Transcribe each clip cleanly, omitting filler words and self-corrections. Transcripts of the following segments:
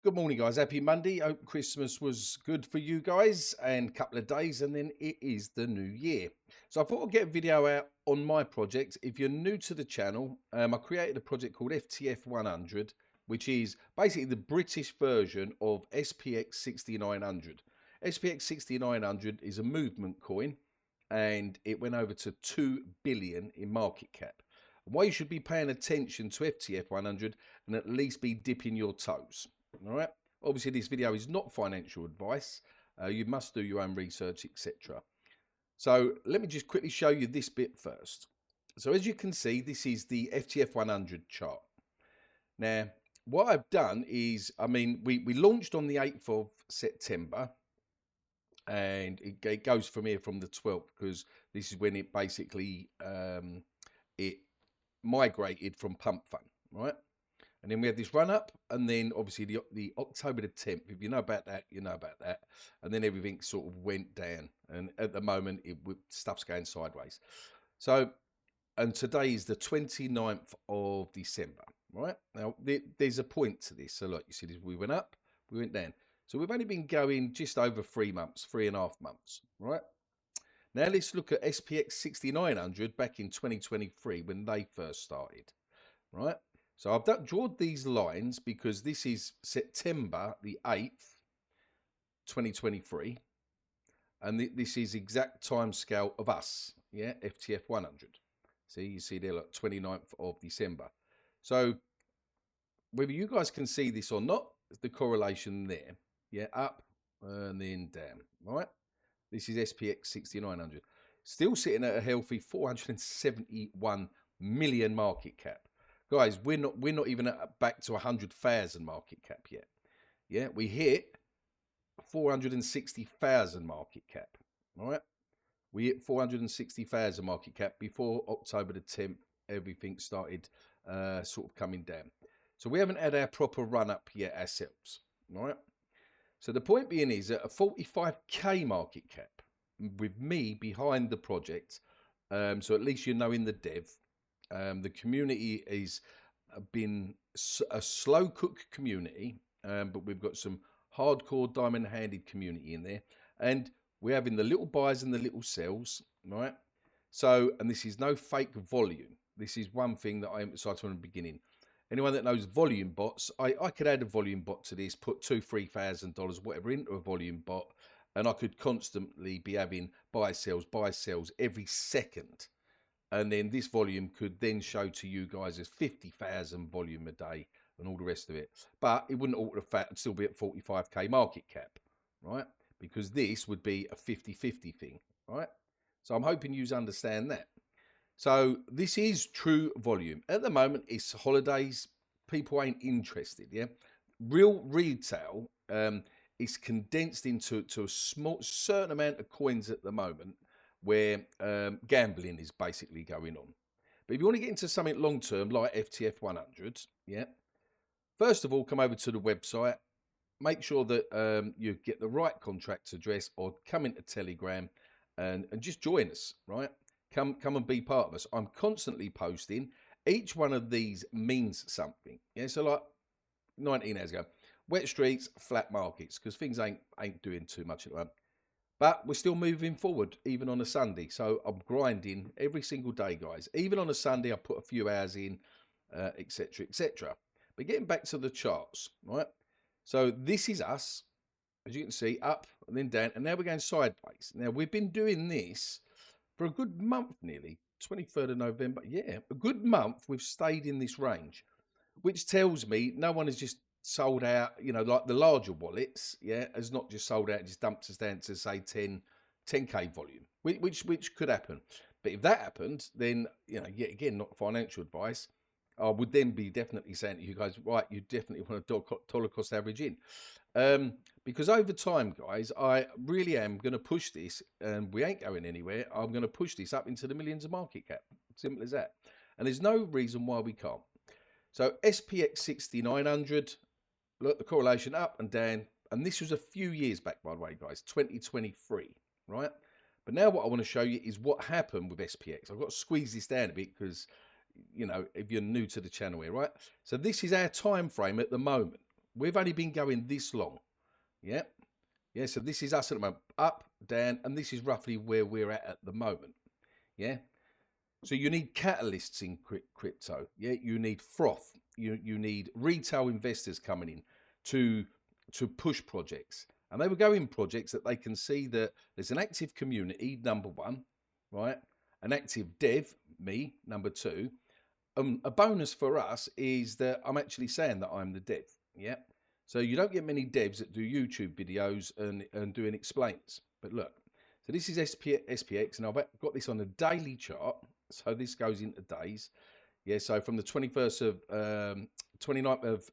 Good morning, guys. Happy Monday. Hope Christmas was good for you guys and a couple of days, and then it is the new year. So I thought I'd get a video out on my project. If you're new to the channel, I created a project called FTF100, which is basically the British version of SPX6900. SPX6900 is a movement coin, and it went over to 2 billion in market cap. Why you should be paying attention to FTF100 and at least be dipping your toes. All right. Obviously, this video is not financial advice. You must do your own research, etc. So let me just quickly show you this bit first. So as you can see, this is the FTF100 chart. Now, what I've done is, we launched on the 8th of September, and it goes from here from the 12th, because this is when it basically it migrated from pump fund, right? And then we had this run up, and then obviously the October the 10th, if you know about that, you know about that. And then everything sort of went down. And at the moment, stuff's going sideways. So, and today is the 29th of December, right? Now, there's a point to this. So look, you see this, we went up, we went down. So we've only been going just over 3 months, 3.5 months, right? Now let's look at SPX6900 back in 2023 when they first started, right? So I've drawn these lines because this is September the 8th, 2023. And this is exact time scale of us, yeah, FTF100. See, you see there, look, 29th of December. So whether you guys can see this or not, the correlation there, yeah, up and then down, right? This is SPX6900. Still sitting at a healthy 471 million market cap. Guys, we're not even back to 100,000 market cap yet. Yeah, we hit 460,000 market cap. All right, we hit 460,000 market cap before October the 10th. Everything started sort of coming down. So we haven't had our proper run up yet ourselves. All right. So the point being is that a 45k market cap with me behind the project. So at least you know in the dev. The community is been a slow cook community, but we've got some hardcore diamond-handed community in there, and we're having the little buys and the little sells, right? So, and this is no fake volume. This is one thing that I emphasised from the beginning. Anyone that knows volume bots, I could add a volume bot to this, put $2,000-3,000 whatever into a volume bot, and I could constantly be having buy sells every second. And then this volume could then show to you guys as 50,000 volume a day and all the rest of it. But it wouldn't alter the fact it'd still be at 45k market cap, right? Because this would be a 50-50 thing, right? So I'm hoping you understand that. So this is true volume. At the moment, it's holidays. People ain't interested, yeah? Real retail is condensed into a certain amount of coins at the moment, where gambling is basically going on. But if you want to get into something long term like FTF100, yeah, first of all, come over to the website, make sure that you get the right contract address, or come into Telegram and just join us, right? Come and be part of us. I'm constantly posting. Each one of these means something. Yeah, so like 19 hours ago, wet streets, flat markets, because things ain't doing too much at the moment. But we're still moving forward, even on a Sunday. So I'm grinding every single day, guys. Even on a Sunday, I put a few hours in, etc., etc. But getting back to the charts, right? So this is us, as you can see, up and then down. And now we're going sideways. Now, we've been doing this for a good month nearly, 23rd of November. Yeah, a good month we've stayed in this range, which tells me no one has just sold out, you know, like the larger wallets, yeah, has not just sold out, just dumped us down to say 10k volume, which could happen. But if that happened, then, you know, yet again, not financial advice, I would then be definitely saying to you guys, right, you definitely want to dollar cost average in. Because over time, guys, I really am going to push this, and we ain't going anywhere. I'm going to push this up into the millions of market cap. Simple as that. And there's no reason why we can't. So SPX6900, look, the correlation up and down. And this was a few years back, by the way, guys, 2023, right? But now what I want to show you is what happened with SPX. I've got to squeeze this down a bit because, you know, if you're new to the channel here, right? So this is our time frame at the moment, We've only been going this long. Yeah. Yeah. So this is us at the moment, up, down, and this is roughly where we're at the moment. Yeah. So you need catalysts in crypto. Yeah. You need froth. You need retail investors coming in to push projects. And they will go in projects that they can see that there's an active community, number one, right? An active dev, me, number two. A bonus for us is that I'm actually saying that I'm the dev. Yeah. So you don't get many devs that do YouTube videos and doing explains. But look, so this is SPX, and I've got this on a daily chart. So this goes into days. Yeah. So from the 21st of 29th of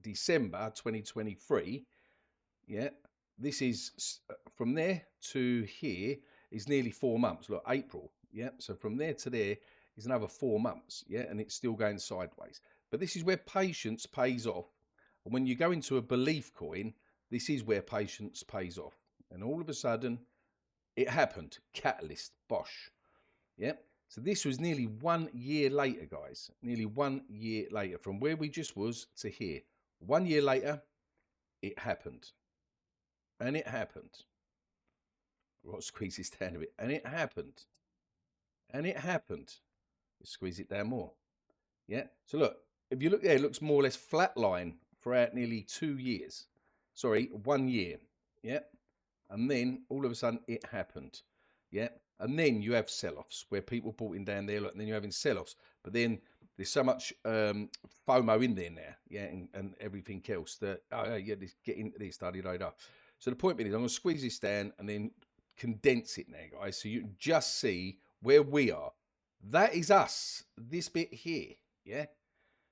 December 2023. Yeah. This is from there to here is nearly 4 months. Look, April. Yeah. So from there to there is another 4 months. Yeah. And it's still going sideways. But this is where patience pays off. And when you go into a belief coin, this is where patience pays off. And all of a sudden, it happened. Catalyst, bosh. Yeah. So this was nearly 1 year later, guys. Nearly 1 year later from where we just was to here. 1 year later, it happened. And it happened. I'll squeeze this down a bit. And it happened. And it happened. Squeeze it down more. Yeah. So look, if you look there, it looks more or less flatline throughout nearly 2 years. Sorry, 1 year. Yeah. And then all of a sudden it happened. Yeah. And then you have sell-offs where people bought in down there, look, and then you're having sell-offs. But then there's so much FOMO in there now, yeah, and everything else that, oh, yeah, get into this, da-da-da-da. So the point being is I'm going to squeeze this down and then condense it now, guys, so you can just see where we are. That is us, this bit here, yeah?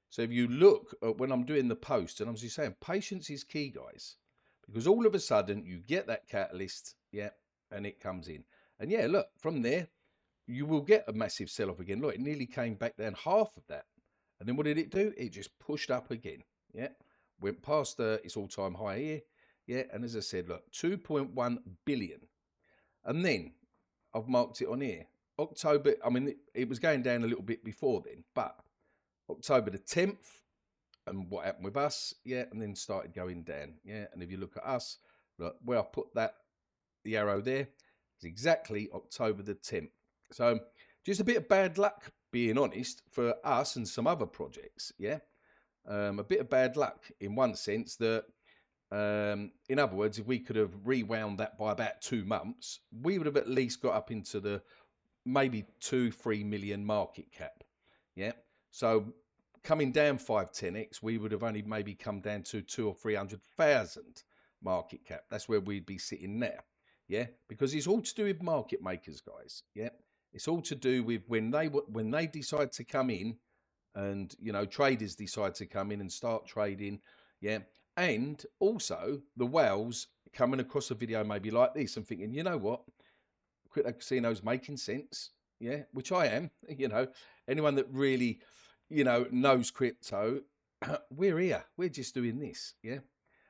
So if you look at when I'm doing the post, and I'm just saying, patience is key, guys, because all of a sudden you get that catalyst, yeah, and it comes in. And yeah, look, from there, you will get a massive sell-off again. Look, it nearly came back down half of that. And then what did it do? It just pushed up again, yeah? Went past its all-time high here, yeah? And as I said, look, 2.1 billion. And then I've marked it on here. October, I mean, it was going down a little bit before then, but October the 10th, and what happened with us, yeah, and then started going down, yeah. And if you look at us, look, where I put the arrow there, it's exactly October the 10th. So just a bit of bad luck, being honest, for us and some other projects, yeah. A bit of bad luck in one sense that, in other words, if we could have rewound that by about 2 months, we would have at least got up into the maybe 2-3 million market cap, yeah. So coming down 5-10x, we would have only maybe come down to 200,000 or 300,000 market cap. That's where we'd be sitting now, yeah. Because it's all to do with market makers, guys, yeah. It's all to do with when they decide to come in, and you know, traders decide to come in and start trading, yeah. And also the whales coming across a video maybe like this and thinking, you know what, crypto casino's making sense, yeah, which I am, you know. Anyone that really, you know, knows crypto, we're here, we're just doing this, yeah.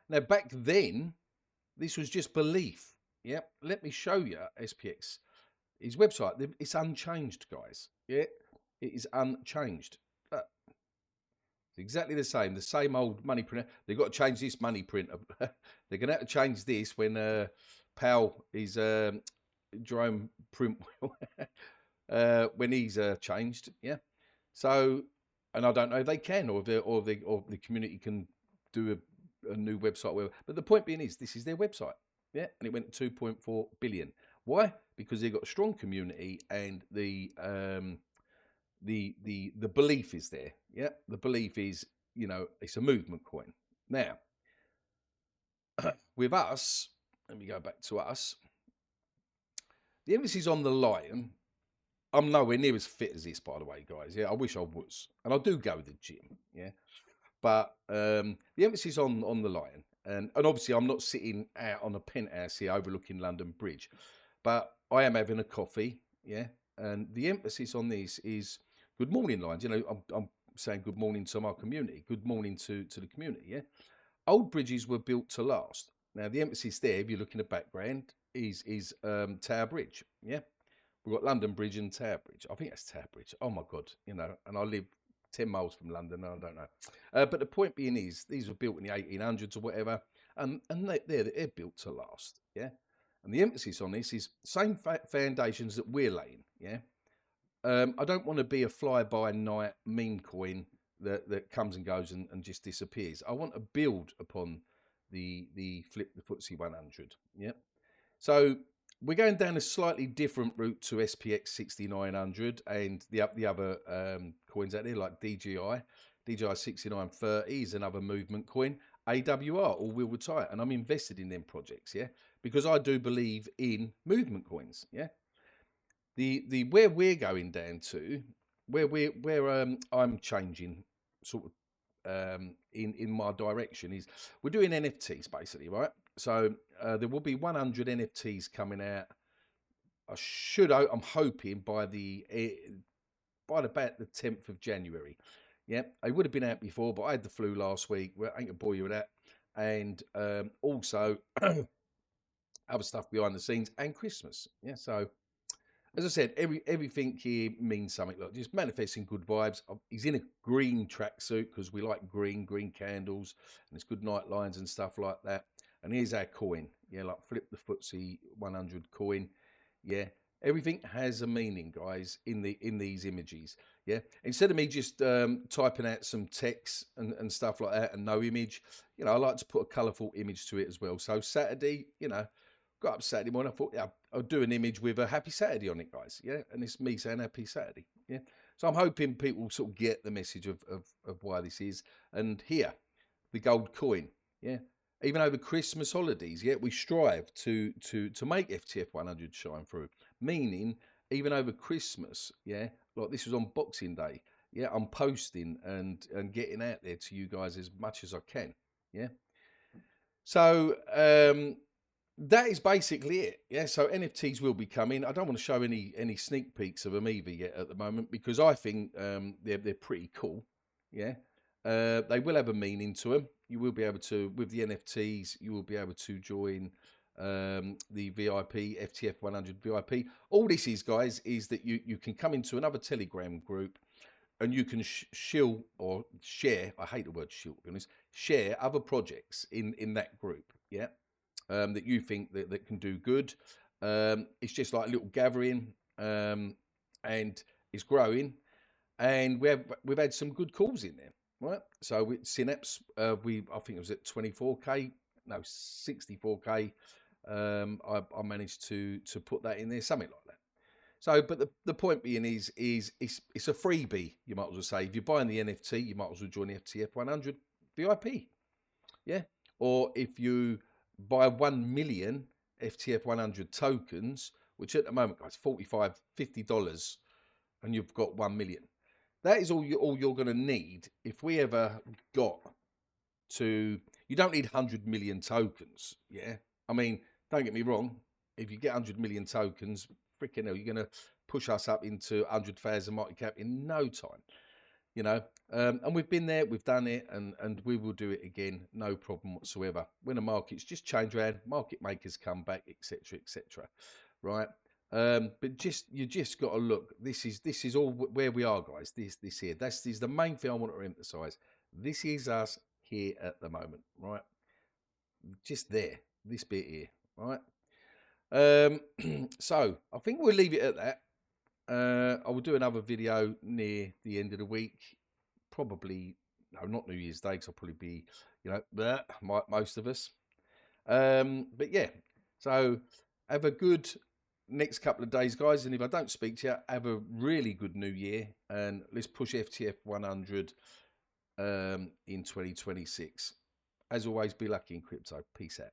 Now back then, this was just belief, yeah. Let me show you SPX, his website. It's unchanged, guys, yeah. It is unchanged. It's exactly the same old money printer. They've got to change this money printer. They're going to have to change this when Powell is Jerome Printwell when he's changed, yeah. So, and I don't know if they can, or the community can do a new website. But the point being is, this is their website, yeah, and it went to 2.4 billion. Why? Because they've got a strong community, and the belief is there, yeah. The belief is, you know, it's a movement coin. Now, with us, let me go back to us. The emphasis on the lion. I'm nowhere near as fit as this, by the way, guys. Yeah, I wish I was, and I do go to the gym. Yeah, but the emphasis on the lion, and obviously I'm not sitting out on a penthouse here overlooking London Bridge, but I am having a coffee. Yeah, and the emphasis on this is good morning, lions. You know, I'm saying good morning to my community. Good morning to the community. Yeah, old bridges were built to last. Now the emphasis there, if you look in the background, is Tower Bridge. Yeah. We've got London Bridge and Tower Bridge. I think that's Tower Bridge. Oh my God, you know, and I live 10 miles from London. I don't know. But the point being is, these were built in the 1800s or whatever, and they're built to last. Yeah. And the emphasis on this is same foundations that we're laying. Yeah. I don't want to be a fly-by-night meme coin that comes and goes and just disappears. I want to build upon the flip the FTSE 100. Yeah. So we're going down a slightly different route to SPX6900 and the other coins out there like DJI. DJI 6930 is another movement coin. AWR, all-wheel retire, and I'm invested in them projects, yeah, because I do believe in movement coins, yeah. The where we're going down to, where I'm changing sort of in my direction is we're doing NFTs basically, right? So there will be 100 NFTs coming out. I'm hoping by about the 10th of January. Yeah, I would have been out before, but I had the flu last week. Well, I ain't gonna bore you with that. And also other stuff behind the scenes and Christmas. Yeah, so as I said, everything here means something. Look, just manifesting good vibes. He's in a green tracksuit because we like green candles, and it's good night lines and stuff like that. And here's our coin. Yeah, like flip the FTSE 100 coin. Yeah, everything has a meaning, guys, in these images. Yeah, instead of me just typing out some text and stuff like that and no image, you know, I like to put a colourful image to it as well. So Saturday, you know, got up Saturday morning, I thought, yeah, I'll do an image with a happy Saturday on it, guys. Yeah, and it's me saying happy Saturday. Yeah, so I'm hoping people sort of get the message of why this is. And here, the gold coin. Yeah, even over Christmas holidays, yeah, we strive to make FTF100 shine through. Meaning, even over Christmas, yeah, like this was on Boxing Day. Yeah, I'm posting and getting out there to you guys as much as I can. Yeah. So that is basically it. Yeah, so NFTs will be coming. I don't want to show any sneak peeks of them either yet at the moment because I think they're pretty cool. Yeah, they will have a meaning to them. You will be able to, with the NFTs, you will be able to join the VIP FTF100 VIP. All this is, guys, is that you can come into another Telegram group and you can shill or share. I hate the word shill, to be honest. Share other projects in that group. Yeah. That you think that can do good. It's just like a little gathering, and it's growing. And we've had some good calls in there, right? So with Synapse, I think it was at 24k, no 64k. I managed to put that in there, something like that. So, but the point being is it's a freebie. You might as well say if you're buying the NFT, you might as well join the FTF100 VIP, yeah. Or if you buy 1 million FTF100 tokens, which at the moment, guys, $50, and you've got 1 million. That is all you're going to need if we ever got to. You don't need 100 million tokens, yeah. I mean, don't get me wrong. If you get 100 million tokens, freaking hell, you're going to push us up into 100,000 market cap in no time. You know, and we've been there, we've done it, and we will do it again, no problem whatsoever. When the markets just change around, market makers come back, etc., etc. Right? But you just got to look. This is all where we are, guys. This here. This is the main thing I want to emphasise. This is us here at the moment, right? Just there, this bit here, right? So I think we'll leave it at that. I will do another video near the end of the week, probably, no, not New Year's Day, because I'll probably be, you know, most of us. But yeah, so have a good next couple of days, guys. And if I don't speak to you, have a really good new year. And let's push FTF 100 in 2026. As always, be lucky in crypto. Peace out.